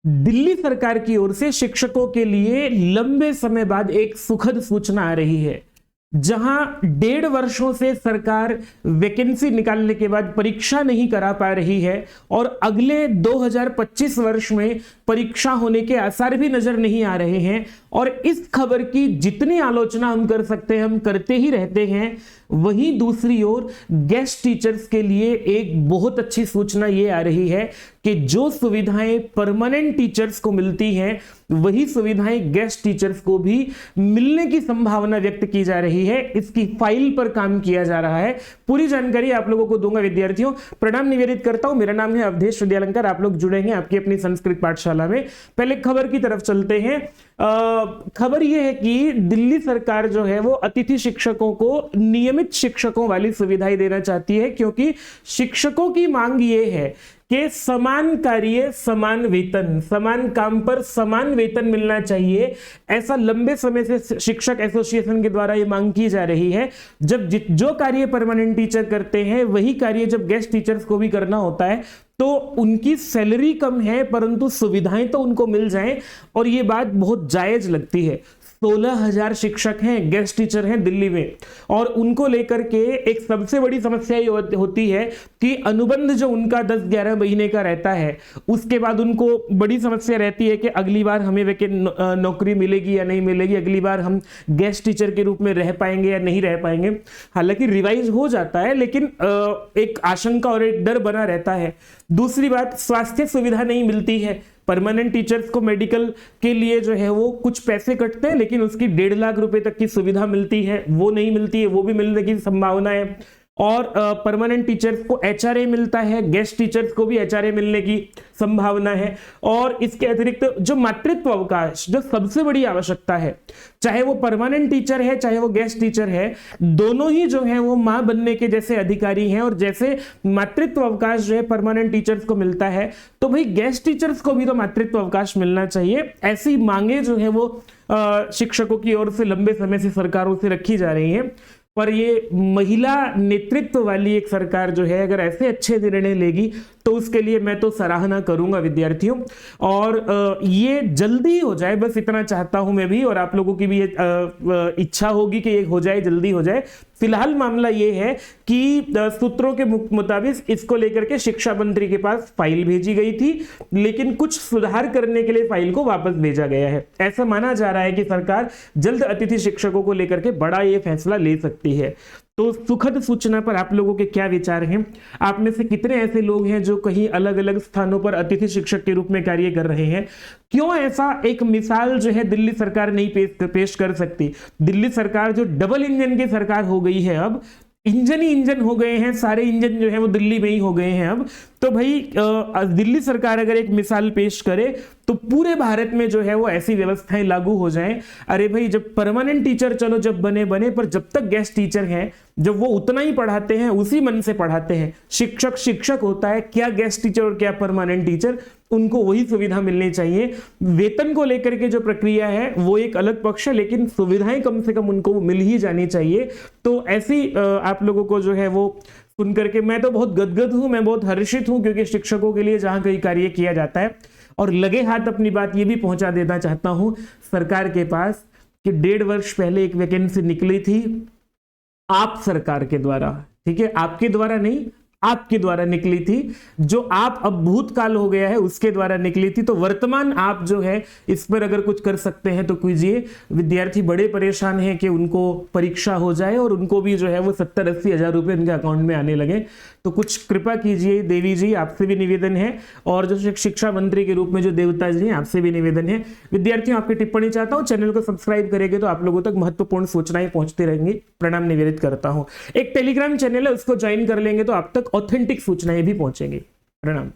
दिल्ली सरकार की ओर से शिक्षकों के लिए लंबे समय बाद एक सुखद सूचना आ रही है। जहां 1.5 वर्षों से सरकार वैकेंसी निकालने के बाद परीक्षा नहीं करा पा रही है और अगले 2025 वर्ष में परीक्षा होने के आसार भी नजर नहीं आ रहे हैं, और इस खबर की जितनी आलोचना हम कर सकते हैं हम करते ही रहते हैं। वहीं दूसरी ओर गेस्ट टीचर्स के लिए एक बहुत अच्छी सूचना ये आ रही है कि जो सुविधाएं परमानेंट टीचर्स को मिलती हैं वही सुविधाएं गेस्ट टीचर्स को भी मिलने की संभावना व्यक्त की जा रही है। इसकी फाइल पर काम किया जा रहा है। पूरी जानकारी आप लोगों को दूंगा। विद्यार्थियों, प्रणाम निवेदित करता हूं। मेरा नाम है अवधेश विद्यालंकार। आप लोग जुड़े हैं आपकी अपनी संस्कृत पाठशाला में। पहले खबर की तरफ चलते हैं। खबर यह है कि दिल्ली सरकार जो है वो अतिथि शिक्षकों को नियमित शिक्षकों वाली सुविधाएं देना चाहती है, क्योंकि शिक्षकों की मांग ये है कि समान कार्य समान वेतन, समान काम पर समान वेतन मिलना चाहिए। ऐसा लंबे समय से शिक्षक एसोसिएशन के द्वारा ये मांग की जा रही है। जब जो कार्य परमानेंट टीचर करते हैं वही कार्य जब गेस्ट टीचर्स को भी करना होता है तो उनकी सैलरी कम है परंतु सुविधाएं तो उनको मिल जाएं, और ये बात बहुत जायज लगती है। 16,000 शिक्षक हैं, गेस्ट टीचर हैं दिल्ली में, और उनको लेकर के एक सबसे बड़ी समस्या ये होती है कि अनुबंध जो उनका 10-11 महीने का रहता है उसके बाद उनको बड़ी समस्या रहती है कि अगली बार हमें नौकरी मिलेगी या नहीं मिलेगी, अगली बार हम गेस्ट टीचर के रूप में रह पाएंगे या नहीं रह पाएंगे। हालांकि रिवाइज हो जाता है लेकिन एक आशंका और एक डर बना रहता है। दूसरी बात, स्वास्थ्य सुविधा नहीं मिलती है। परमानेंट टीचर्स को मेडिकल के लिए जो है वो कुछ पैसे कटते हैं लेकिन उसकी 1.5 लाख रुपए तक की सुविधा मिलती है, वो नहीं मिलती है, वो भी मिलने की संभावना है। और परमानेंट टीचर्स को एचआरए मिलता है, गेस्ट टीचर्स को भी एचआरए मिलने की संभावना है। और इसके अतिरिक्त जो मातृत्व अवकाश, जो सबसे बड़ी आवश्यकता है, चाहे वो परमानेंट टीचर है चाहे वो गेस्ट टीचर है, दोनों ही जो है वो मां बनने के जैसे अधिकारी हैं। और जैसे मातृत्व अवकाश जो है परमानेंट टीचर्स को मिलता है तो भाई गेस्ट टीचर्स को भी तो मातृत्व अवकाश मिलना चाहिए। ऐसी मांगे जो है वो शिक्षकों की ओर से लंबे समय से सरकारों से रखी जा रही हैं। पर ये महिला नेतृत्व वाली एक सरकार जो है अगर ऐसे अच्छे निर्णय लेगी तो उसके लिए मैं तो सराहना करूंगा विद्यार्थियों। और ये जल्दी हो जाए, बस इतना चाहता हूं मैं भी, और आप लोगों की भी इच्छा होगी कि ये हो जाए, जल्दी हो जाए। फिलहाल मामला ये है कि सूत्रों के मुताबिक इसको लेकर के शिक्षा मंत्री के पास फाइल भेजी गई थी, लेकिन कुछ सुधार करने के लिए फाइल को वापस भेजा गया है। ऐसा माना जा रहा है कि सरकार जल्द अतिथि शिक्षकों को लेकर के बड़ा ये फैसला ले सकती है। तो सुखद सूचना पर आप लोगों के क्या विचार हैं? आप में से कितने ऐसे लोग हैं जो कहीं अलग अलग स्थानों पर अतिथि शिक्षक के रूप में कार्य कर रहे हैं? क्यों ऐसा एक मिसाल जो है दिल्ली सरकार नहीं पेश कर सकती? दिल्ली सरकार जो डबल इंजन की सरकार हो गई है, अब इंजन ही इंजन हो गए हैं, सारे इंजन जो है वो दिल्ली में ही हो गए हैं अब। तो भाई दिल्ली सरकार अगर एक मिसाल पेश करे तो पूरे भारत में जो है वो ऐसी व्यवस्थाएं लागू हो जाएं। अरे भाई, जब परमानेंट टीचर चलो जब बने, पर जब तक गेस्ट टीचर हैं जब वो उतना ही पढ़ाते हैं, उसी मन से पढ़ाते हैं। शिक्षक शिक्षक होता है, क्या गेस्ट टीचर और क्या परमानेंट टीचर, उनको वही सुविधा मिलनी चाहिए। वेतन को लेकर के जो प्रक्रिया है वो एक अलग पक्ष है, लेकिन सुविधाएं कम से कम उनको मिल ही जानी चाहिए। तो ऐसी आप लोगों को जो है वो सुन करके मैं तो बहुत गदगद हूं, मैं बहुत हर्षित हूं, क्योंकि शिक्षकों के लिए जहां कहीं कार्य किया जाता है। और लगे हाथ अपनी बात ये भी पहुंचा देना चाहता हूं सरकार के पास कि 1.5 वर्ष पहले एक वैकेंसी निकली थी आप सरकार के द्वारा, ठीक है, आपके द्वारा नहीं, आपके द्वारा निकली थी। जो आप अब भूतकाल हो गया है उसके द्वारा निकली थी। तो वर्तमान आप जो है इस पर अगर कुछ कर सकते हैं तो कीजिए। विद्यार्थी बड़े परेशान हैं कि उनको परीक्षा हो जाए और उनको भी जो है वो 70-80 हजार रुपए उनके अकाउंट में आने लगे। तो कुछ कृपा कीजिए देवी जी, आपसे भी निवेदन है, और जो शिक्षा मंत्री के रूप में जो देवता जी हैं आपसे भी निवेदन है। विद्यार्थियों, आपकी टिप्पणी चाहता हूं, चैनल को सब्सक्राइब करेंगे तो आप लोगों तक महत्वपूर्ण सूचनाएं पहुंचती रहेंगी। प्रणाम निवेदित करता हूं। एक टेलीग्राम चैनल है, उसको ज्वाइन कर लेंगे तो आप तक ऑथेंटिक सूचनाएं भी पहुंचेंगी। प्रणाम।